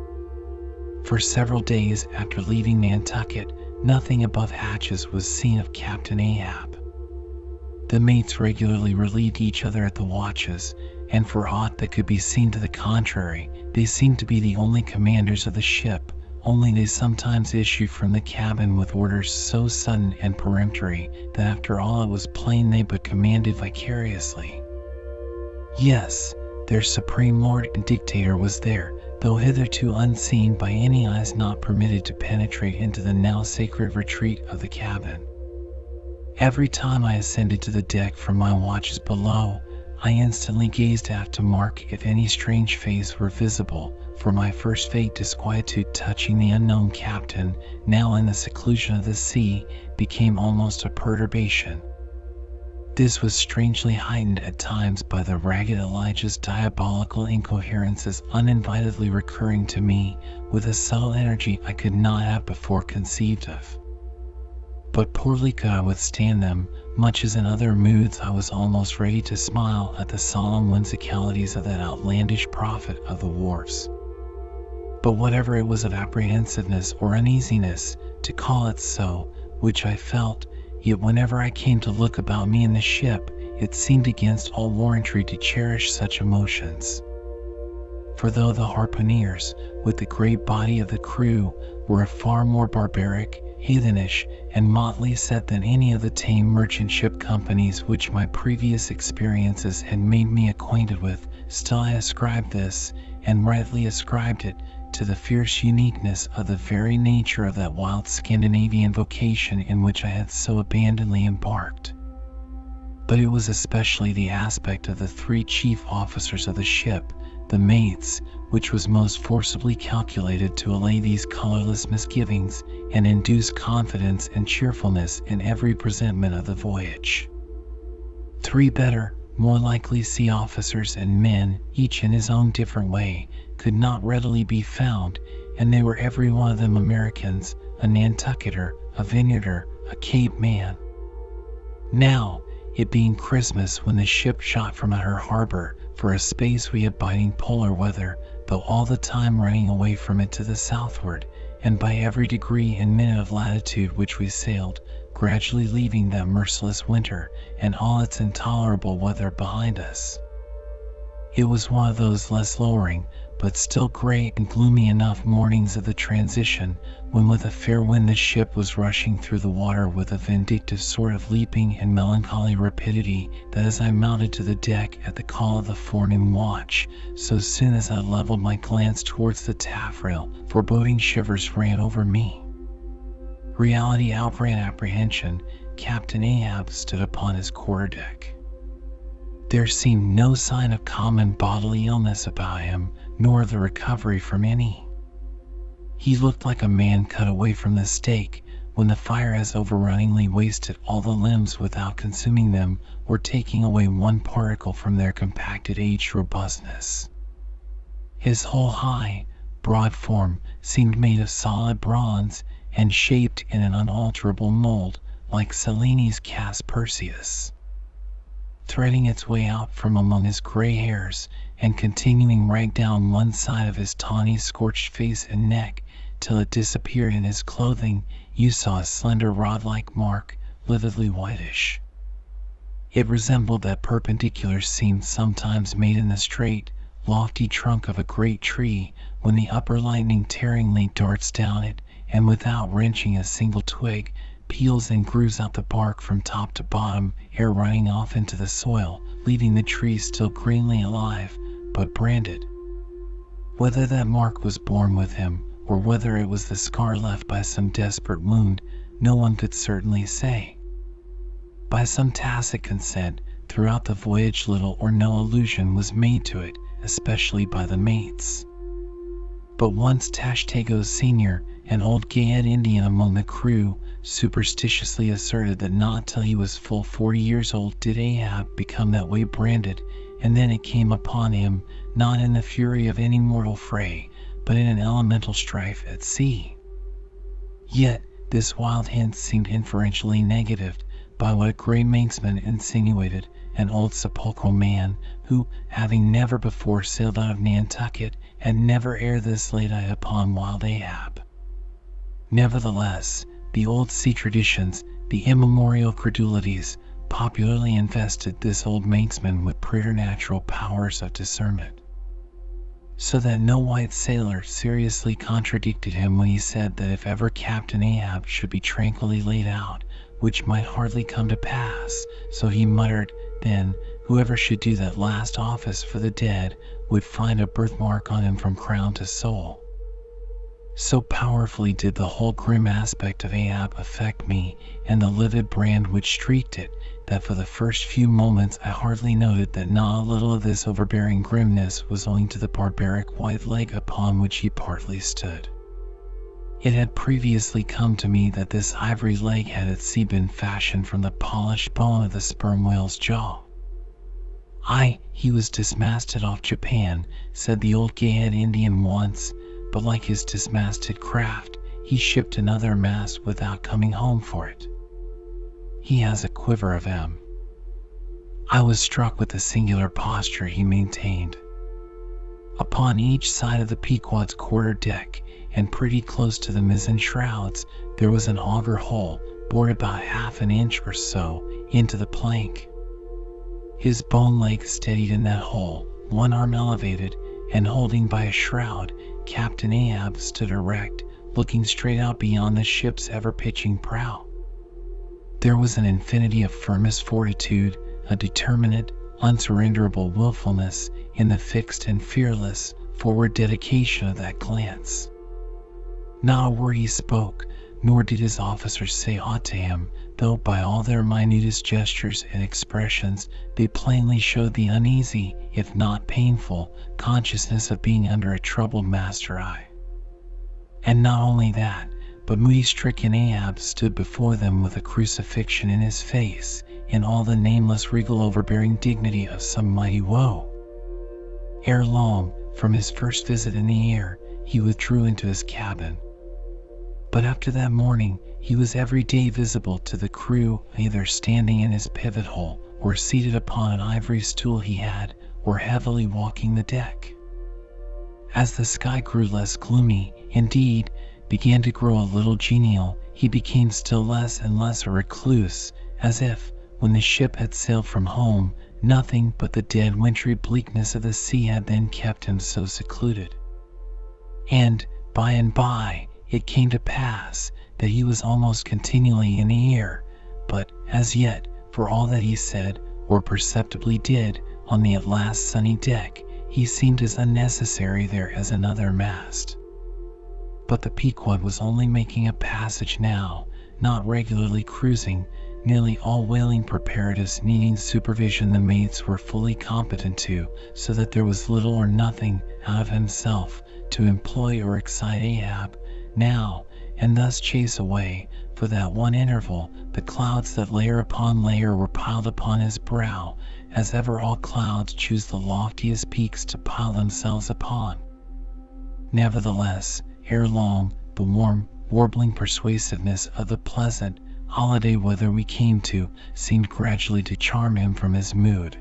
For several days after leaving Nantucket, nothing above hatches was seen of Captain Ahab. The mates regularly relieved each other at the watches, and for aught that could be seen to the contrary, they seemed to be the only commanders of the ship, only they sometimes issued from the cabin with orders so sudden and peremptory that after all it was plain they but commanded vicariously. Yes, their supreme lord and dictator was there, though hitherto unseen by any eyes not permitted to penetrate into the now sacred retreat of the cabin. Every time I ascended to the deck from my watches below, I instantly gazed aft to mark if any strange face were visible, for my first faint disquietude touching the unknown captain, now in the seclusion of the sea, became almost a perturbation. This was strangely heightened at times by the ragged Elijah's diabolical incoherences uninvitedly recurring to me with a subtle energy I could not have before conceived of. But poorly could I withstand them, much as in other moods I was almost ready to smile at the solemn whimsicalities of that outlandish prophet of the wharves. But whatever it was of apprehensiveness or uneasiness, to call it so, which I felt, yet whenever I came to look about me in the ship, it seemed against all warrantry to cherish such emotions. For though the harpooneers, with the great body of the crew, were a far more barbaric, heathenish, and motley set than any of the tame merchant ship companies which my previous experiences had made me acquainted with, still I ascribed this, and rightly ascribed it, to the fierce uniqueness of the very nature of that wild Scandinavian vocation in which I had so abandonedly embarked. But it was especially the aspect of the three chief officers of the ship, the mates, which was most forcibly calculated to allay these colorless misgivings and induce confidence and cheerfulness in every presentment of the voyage. Three better, more likely sea officers and men, each in his own different way, could not readily be found, and they were every one of them Americans, a Nantucketer, a Vineyarder, a Cape man. Now, it being Christmas when the ship shot from out her harbor, for a space we had biting polar weather, though all the time running away from it to the southward, and by every degree and minute of latitude which we sailed, gradually leaving that merciless winter and all its intolerable weather behind us. It was one of those less lowering, but still gray and gloomy enough mornings of the transition, when with a fair wind the ship was rushing through the water with a vindictive sort of leaping and melancholy rapidity, that as I mounted to the deck at the call of the forenoon watch, so soon as I leveled my glance towards the taffrail, foreboding shivers ran over me. Reality outran apprehension. Captain Ahab stood upon his quarterdeck. There seemed no sign of common bodily illness about him, nor the recovery from any. He looked like a man cut away from the stake, when the fire has overrunningly wasted all the limbs without consuming them, or taking away one particle from their compacted aged robustness. His whole high, broad form seemed made of solid bronze, and shaped in an unalterable mold, like Cellini's cast Perseus, threading its way out from among his gray hairs, and continuing right down one side of his tawny scorched face and neck, till it disappeared in his clothing. You saw a slender rod-like mark, lividly whitish. It resembled that perpendicular seam sometimes made in the straight, lofty trunk of a great tree, when the upper lightning tearingly darts down it, and without wrenching a single twig, peels and grooves out the bark from top to bottom, ere running off into the soil, leaving the tree still greenly alive, but branded. Whether that mark was born with him, or whether it was the scar left by some desperate wound, no one could certainly say. By some tacit consent, throughout the voyage little or no allusion was made to it, especially by the mates. But once Tashtego Sr., an old gay-head Indian among the crew, superstitiously asserted that not till he was full 40 years old did Ahab become that way branded, and then it came upon him, not in the fury of any mortal fray, but in an elemental strife at sea. Yet this wild hint seemed inferentially negatived by what a great manxman insinuated, an old sepulchral man, who, having never before sailed out of Nantucket, had never ere this laid eye upon wild Ahab. Nevertheless, the old sea traditions, the immemorial credulities, popularly invested this old manxman with preternatural powers of discernment, so that no white sailor seriously contradicted him when he said that if ever Captain Ahab should be tranquilly laid out, which might hardly come to pass, so he muttered, then whoever should do that last office for the dead would find a birthmark on him from crown to sole. So powerfully did the whole grim aspect of Ahab affect me, and the livid brand which streaked it, that for the first few moments I hardly noted that not a little of this overbearing grimness was owing to the barbaric white leg upon which he partly stood. It had previously come to me that this ivory leg had at sea been fashioned from the polished bone of the sperm whale's jaw. He was dismasted off Japan, said the old gay-head Indian once, but like his dismasted craft, he shipped another mast without coming home for it. He has a quiver of him. I was struck with the singular posture he maintained. Upon each side of the Pequod's quarter deck, and pretty close to the mizzen shrouds, there was an auger hole bored about half an inch or so into the plank. His bone leg steadied in that hole, one arm elevated, and holding by a shroud, Captain Ahab stood erect, looking straight out beyond the ship's ever-pitching prow. There was an infinity of firmest fortitude, a determinate, unsurrenderable willfulness in the fixed and fearless, forward dedication of that glance. Not a word he spoke, nor did his officers say aught to him, though by all their minutest gestures and expressions they plainly showed the uneasy, if not painful, consciousness of being under a troubled master eye. And not only that, but moody-stricken Ahab stood before them with a crucifixion in his face, in all the nameless regal overbearing dignity of some mighty woe. Ere long, from his first visit in the air, he withdrew into his cabin. But after that morning, he was every day visible to the crew, either standing in his pivot hole, or seated upon an ivory stool he had, or heavily walking the deck. As the sky grew less gloomy, indeed, began to grow a little genial, he became still less and less a recluse, as if, when the ship had sailed from home, nothing but the dead wintry bleakness of the sea had then kept him so secluded. And by, it came to pass that he was almost continually in the air, but as yet, for all that he said or perceptibly did on the at last sunny deck, he seemed as unnecessary there as another mast. But the Pequod was only making a passage now, not regularly cruising. Nearly all whaling preparatives needing supervision the mates were fully competent to, so that there was little or nothing out of himself to employ or excite Ahab now, and thus chase away, for that one interval, the clouds that layer upon layer were piled upon his brow, as ever all clouds choose the loftiest peaks to pile themselves upon. Nevertheless, ere long, the warm, warbling persuasiveness of the pleasant, holiday weather we came to seemed gradually to charm him from his mood.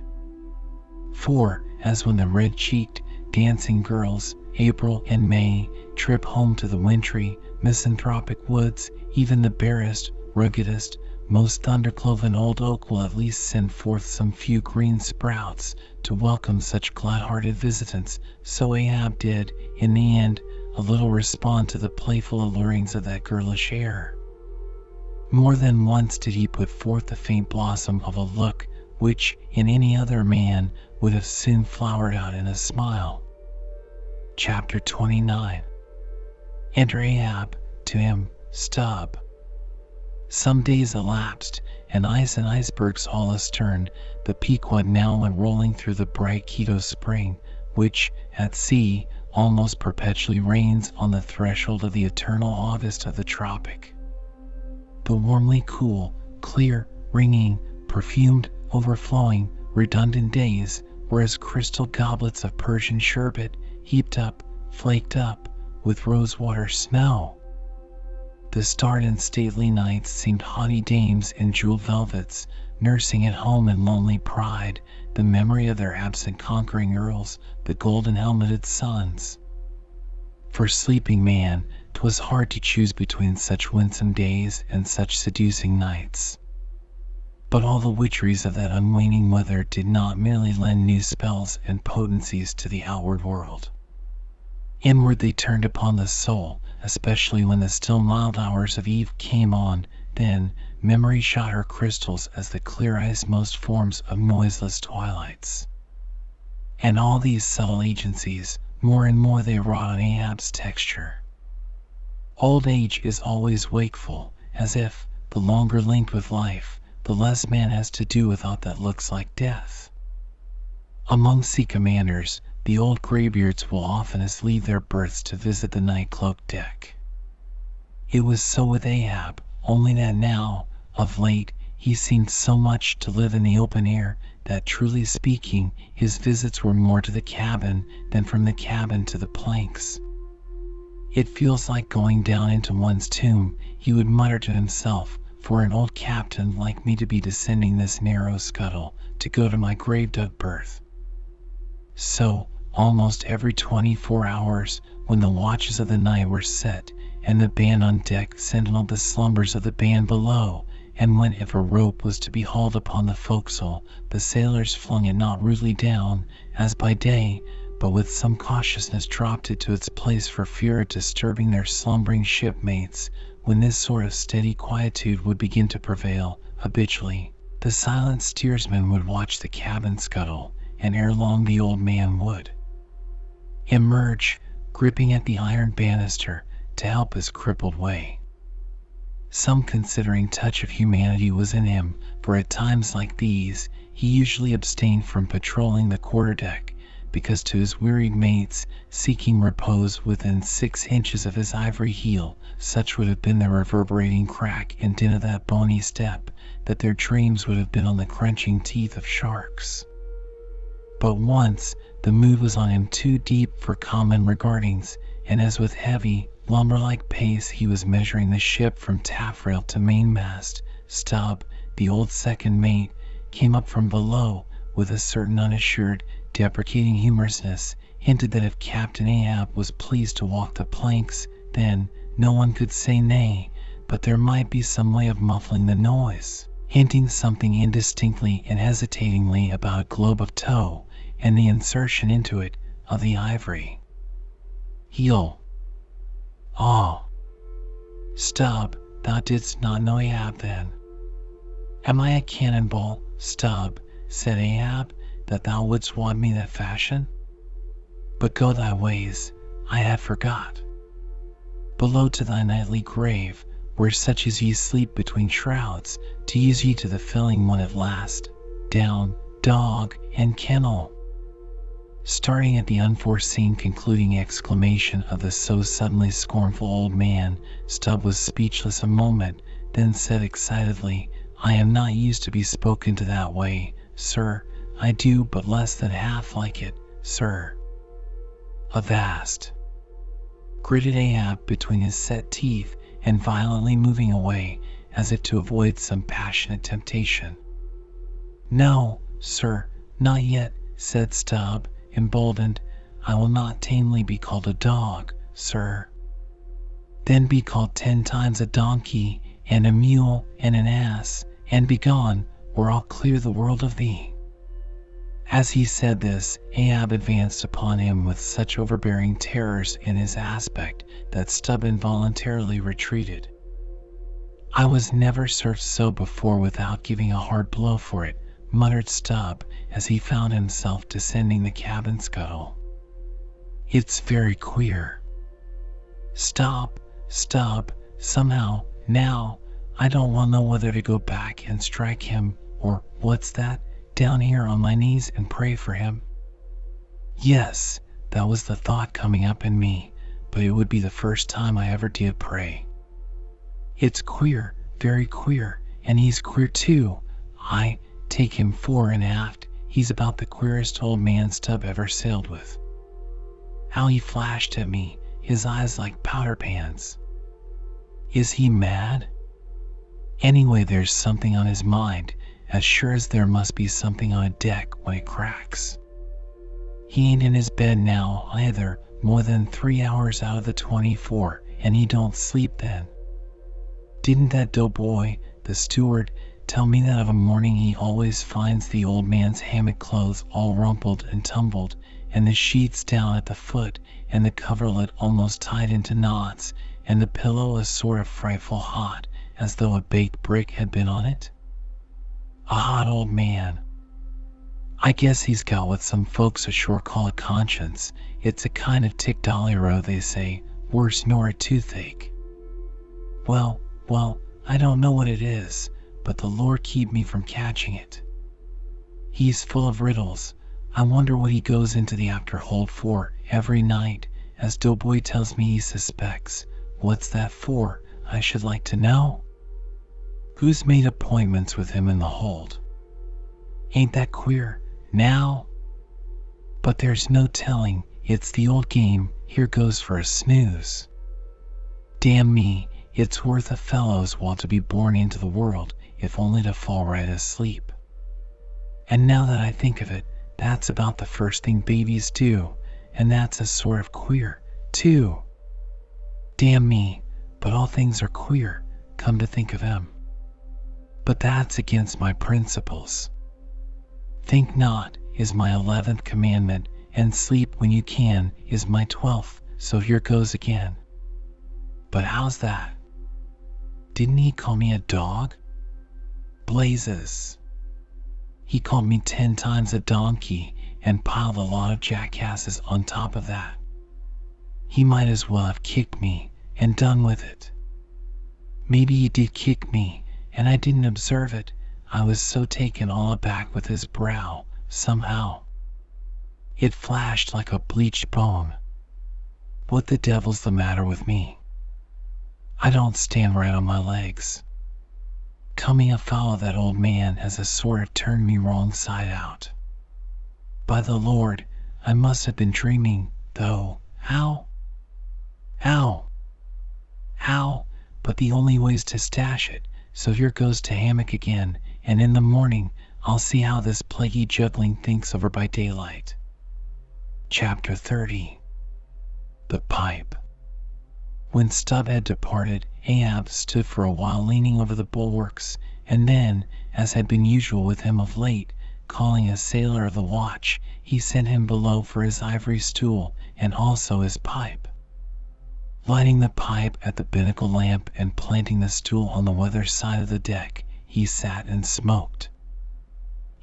For, as when the red-cheeked, dancing girls, April and May, trip home to the wintry, misanthropic woods, even the barest, ruggedest, most thunder-cloven old oak will at least send forth some few green sprouts to welcome such glad-hearted visitants, so Ahab did, in the end, a little respond to the playful allurings of that girlish air. More than once did he put forth the faint blossom of a look which, in any other man, would have soon flowered out in a smile. Chapter 29. Enter Ahab, to him, Stubb. Some days elapsed, and ice and icebergs all astern, the Pequod now went rolling through the bright Quito spring, which, at sea, almost perpetually reigns on the threshold of the eternal August of the tropic. The warmly cool, clear, ringing, perfumed, overflowing, redundant days were as crystal goblets of Persian sherbet, heaped up, flaked up, with rosewater snow. The starred and stately nights seemed haughty dames in jeweled velvets, nursing at home in lonely pride the memory of their absent conquering earls, the golden-helmeted sons. For sleeping man, 'twas hard to choose between such winsome days and such seducing nights. But all the witcheries of that unwaning weather did not merely lend new spells and potencies to the outward world. Inward they turned upon the soul, especially when the still mild hours of eve came on. Then memory shot her crystals as the clear ice most forms of noiseless twilights. And all these subtle agencies, more and more they wrought on Ahab's texture. Old age is always wakeful, as if, the longer linked with life, the less man has to do with aught that looks like death. Among sea commanders, the old graybeards will oftenest leave their berths to visit the night-cloaked deck. It was so with Ahab, only that now, of late, he seemed so much to live in the open air that, truly speaking, his visits were more to the cabin than from the cabin to the planks. "It feels like going down into one's tomb," he would mutter to himself, "for an old captain like me to be descending this narrow scuttle to go to my grave-dug berth." So, almost every 24 hours, when the watches of the night were set, and the band on deck sentineled the slumbers of the band below, and when if a rope was to be hauled upon the forecastle, the sailors flung it not rudely down, as by day, but with some cautiousness dropped it to its place for fear of disturbing their slumbering shipmates. When this sort of steady quietude would begin to prevail, habitually, the silent steersman would watch the cabin scuttle, and ere long the old man would emerge, gripping at the iron banister, to help his crippled way. Some considering touch of humanity was in him, for at times like these, he usually abstained from patrolling the quarterdeck, because to his wearied mates, seeking repose within 6 inches of his ivory heel, such would have been the reverberating crack and din of that bony step, that their dreams would have been on the crunching teeth of sharks. But once, the mood was on him too deep for common regardings, and as with heavy, lumber-like pace he was measuring the ship from taffrail to mainmast, Stubb, the old second mate, came up from below with a certain unassured, deprecating humorousness, hinted that if Captain Ahab was pleased to walk the planks, then no one could say nay, but there might be some way of muffling the noise, hinting something indistinctly and hesitatingly about a globe of tow and the insertion into it of the ivory heel. Oh, Stubb, thou didst not know Ahab then? Am I a cannonball, Stubb, said Ahab, that thou wouldst want me that fashion? But go thy ways, I had forgot. Below to thy nightly grave, where such as ye sleep between shrouds, to use ye to the filling one at last. Down, dog, and kennel. Starting at the unforeseen concluding exclamation of the so suddenly scornful old man, Stubb was speechless a moment, then said excitedly, I am not used to be spoken to that way, sir. I do but less than half like it, sir. Avast! Gritted Ahab between his set teeth and violently moving away as if to avoid some passionate temptation. No, sir, not yet, said Stubb, emboldened. I will not tamely be called a dog, sir. Then be called 10 times a donkey, and a mule, and an ass, and begone, or I'll clear the world of thee. As he said this, Ahab advanced upon him with such overbearing terrors in his aspect that Stubb involuntarily retreated. I was never served so before without giving a hard blow for it, muttered Stubb as he found himself descending the cabin scuttle. It's very queer. Stop, Stubb, somehow, now, I don't want to know whether to go back and strike him, or, what's that, down here on my knees and pray for him. Yes, that was the thought coming up in me, but it would be the first time I ever did pray. It's queer, very queer, and he's queer too. I take him fore and aft, he's about the queerest old man Stubb ever sailed with. How he flashed at me, his eyes like powder pans. Is he mad? Anyway, there's something on his mind, as sure as there must be something on a deck when it cracks. He ain't in his bed now either, more than 3 hours out of the 24, and he don't sleep then. Didn't that doughboy, the steward, tell me that of a morning he always finds the old man's hammock clothes all rumpled and tumbled, and the sheets down at the foot, and the coverlet almost tied into knots, and the pillow a sort of frightful hot, as though a baked brick had been on it? A hot old man. I guess he's got what some folks ashore call a conscience. It's a kind of tick-dolly-row, they say, worse nor a toothache. Well, I don't know what it is, but the Lord keep me from catching it. He's full of riddles. I wonder what he goes into the after-hold for every night, as Doughboy tells me he suspects. What's that for, I should like to know? Who's made appointments with him in the hold? Ain't that queer, now? But there's no telling, it's the old game, here goes for a snooze. Damn me, it's worth a fellow's while to be born into the world, if only to fall right asleep. And now that I think of it, that's about the first thing babies do, and that's a sort of queer, too. Damn me, but all things are queer, come to think of them. But that's against my principles. Think not is my 11th commandment, and sleep when you can is my 12th, so here goes again. But how's that? Didn't he call me a dog? Blazes! He called me 10 times a donkey, and piled a lot of jackasses on top of that. He might as well have kicked me, and done with it. Maybe he did kick me, and I didn't observe it. I was so taken all aback with his brow, somehow. It flashed like a bleached bone. What the devil's the matter with me? I don't stand right on my legs. Coming afoul of that old man has a sort of turned me wrong side out. By the Lord, I must have been dreaming, though. How? Ow! Ow! But the only way's to stash it, so here goes to hammock again, and in the morning I'll see how this plaguey juggling thinks over by daylight. Chapter 30. The Pipe. When Stubb had departed, Ahab stood for a while leaning over the bulwarks, and then, as had been usual with him of late, calling a sailor of the watch, he sent him below for his ivory stool and also his pipe. Lighting the pipe at the binnacle lamp and planting the stool on the weather side of the deck, he sat and smoked.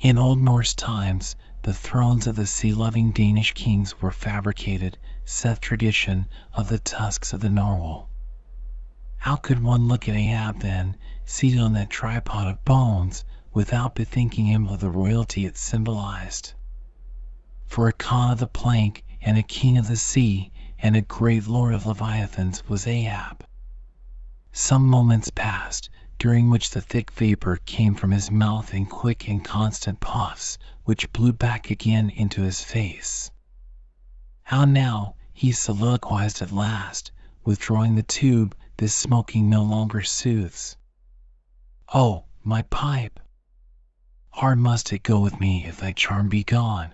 In old Norse times, the thrones of the sea-loving Danish kings were fabricated, saith tradition, of the tusks of the narwhal. How could one look at Ahab then, seated on that tripod of bones, without bethinking him of the royalty it symbolized? For a Khan of the plank, and a king of the sea, and a great lord of Leviathans was Ahab. Some moments passed, during which the thick vapor came from his mouth in quick and constant puffs, which blew back again into his face. How now, he soliloquized at last, withdrawing the tube, this smoking no longer soothes. Oh, my pipe! Hard must it go with me if thy charm be gone.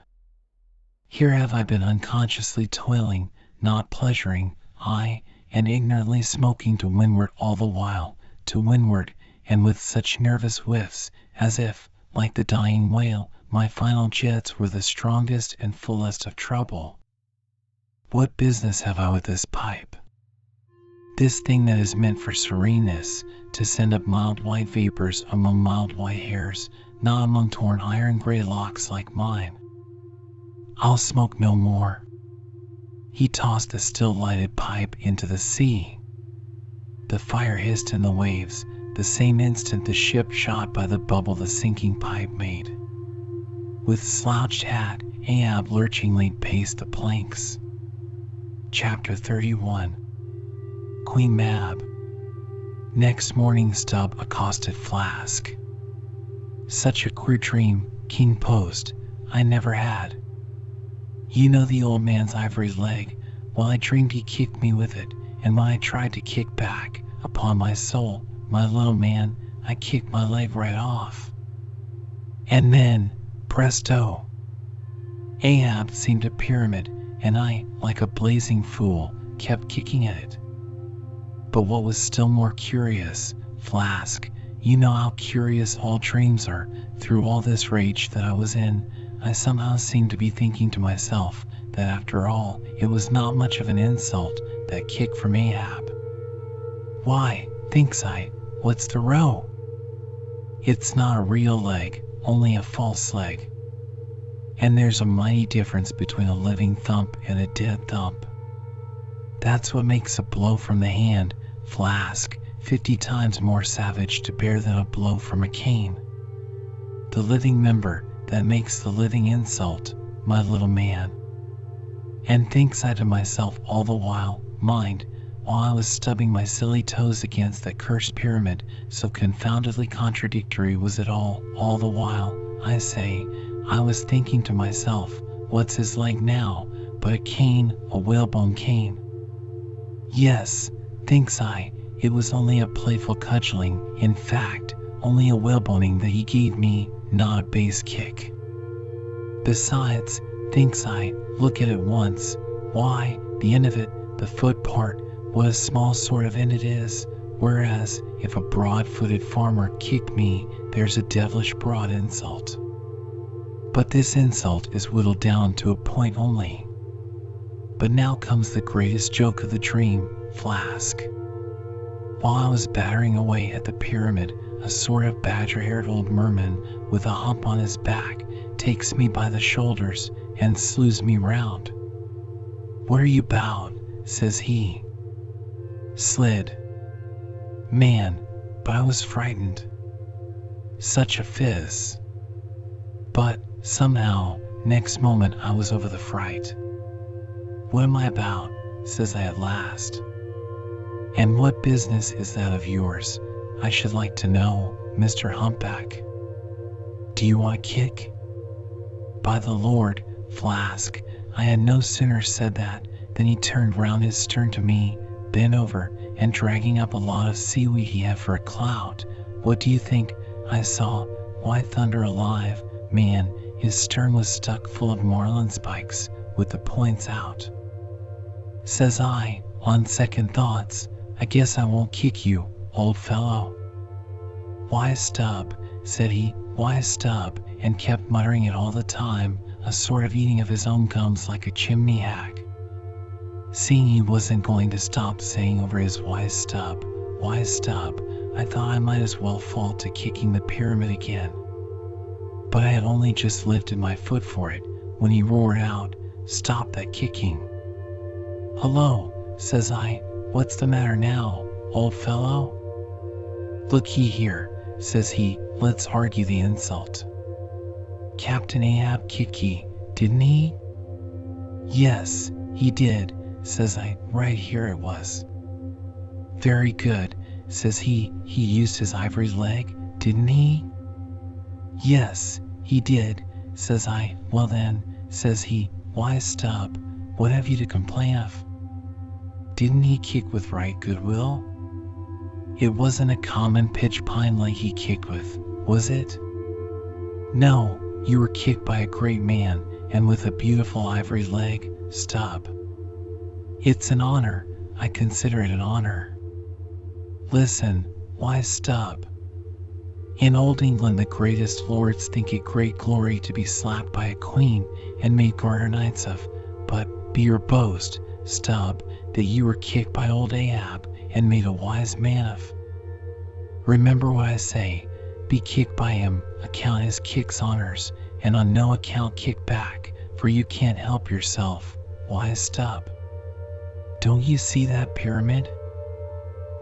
Here have I been unconsciously toiling, not pleasuring, aye, and ignorantly smoking to windward all the while, to windward, and with such nervous whiffs, as if, like the dying whale, my final jets were the strongest and fullest of trouble. What business have I with this pipe? This thing that is meant for sereneness, to send up mild white vapors among mild white hairs, not among torn iron gray locks like mine. I'll smoke no more. He tossed the still lighted pipe into the sea. The fire hissed in the waves, the same instant the ship shot by the bubble the sinking pipe made. With slouched hat, Ahab lurchingly paced the planks. Chapter 31. Queen Mab. Next morning Stubb accosted Flask. Such a queer dream, King Post, I never had. You know the old man's ivory leg. Well, I dreamed he kicked me with it, and when I tried to kick back, upon my soul, my little man, I kicked my leg right off. And then, presto! Ahab seemed a pyramid, and I, like a blazing fool, kept kicking at it. But what was still more curious, Flask, you know how curious all dreams are, through all this rage that I was in, I somehow seemed to be thinking to myself that after all, it was not much of an insult, that kick from Ahab. Why, thinks I, what's the row? It's not a real leg, only a false leg. And there's a mighty difference between a living thump and a dead thump. That's what makes a blow from the hand, Flask, 50 times more savage to bear than a blow from a cane. The living member that makes the living insult, my little man. And thinks I to myself all the while, mind, while I was stubbing my silly toes against that cursed pyramid, so confoundedly contradictory was it all the while, I say, I was thinking to myself, what's his leg now, but a cane, a whalebone cane. Yes, thinks I, it was only a playful cudgeling, in fact, only a whaleboning that he gave me, not a base kick. Besides, thinks I, look at it once, why, the end of it, the foot part, what a small sort of end it is, whereas, if a broad-footed farmer kicked me, there's a devilish broad insult. But this insult is whittled down to a point only. But now comes the greatest joke of the dream, Flask. While I was battering away at the pyramid, a sort of badger-haired old merman with a hump on his back takes me by the shoulders and slews me round. What are you bout? Says he. Slid. Man, but I was frightened. Such a fizz. But, somehow, next moment I was over the fright. What am I about? Says I at last. And what business is that of yours, I should like to know, Mr. Humpback? Do you want a kick? By the Lord, Flask, I had no sooner said that than he turned round his stern to me, bent over and dragging up a lot of seaweed he had for a clout. What do you think I saw? Why, thunder alive, man, his stern was stuck full of marlin spikes with the points out. Says I, on second thoughts, I guess I won't kick you, old fellow. Why, Stub, said he, why, Stub, and kept muttering it all the time, a sort of eating of his own gums like a chimney hack. Seeing he wasn't going to stop saying over his why, Stub, I thought I might as well fall to kicking the pyramid again. But I had only just lifted my foot for it when he roared out, "Stop that kicking." "Hello," says I, "what's the matter now, old fellow?" "Look ye here," says he, "let's argue the insult. Captain Ahab kicked ye, didn't he?" "Yes, he did," says I, "right here it was." "Very good," says he used his ivory leg, didn't he?" "Yes, he did," says I. "Well then," says he, "why, Stub, what have you to complain of? Didn't he kick with right goodwill? It wasn't a common pitch pine leg he kicked with, was it?" "No, you were kicked by a great man, and with a beautiful ivory leg, Stub." "It's an honor, I consider it an honor." "Listen, why, Stub. In old England the greatest lords think it great glory to be slapped by a queen and made garter knights of, but be your boast, Stub, that you were kicked by old Ahab and made a wise man of. Remember what I say, be kicked by him, account his kicks honors, and on no account kick back, for you can't help yourself, wise Stub. Don't you see that pyramid?"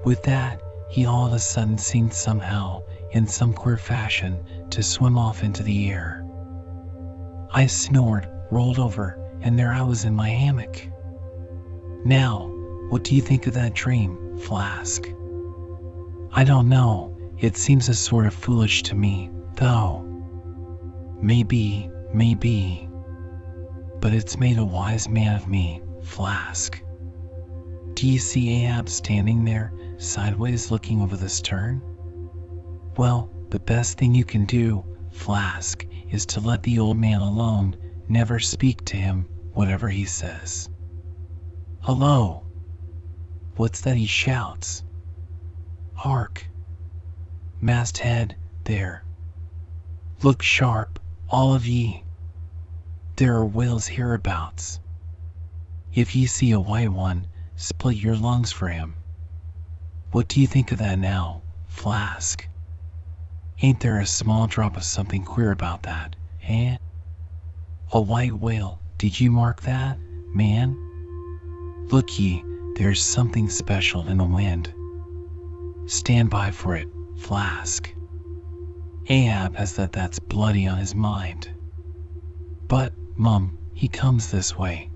With that, he all of a sudden seemed somehow, in some queer fashion, to swim off into the air. I snored, rolled over, and there I was in my hammock. Now, what do you think of that dream, Flask? I don't know, it seems a sort of foolish to me, though. Maybe, but it's made a wise man of me, Flask. Do you see Ahab standing there, sideways looking over the stern? Well, the best thing you can do, Flask, is to let the old man alone, never speak to him, whatever he says. Hello! What's that he shouts? Hark! Masthead, there. Look sharp, all of ye. There are whales hereabouts. If ye see a white one, split your lungs for him. What do you think of that now, Flask? Ain't there a small drop of something queer about that, eh? A white whale, did you mark that, man? Look ye, there's something special in the wind. Stand by for it, Flask. Ahab has that's bloody on his mind. But, Mum, he comes this way.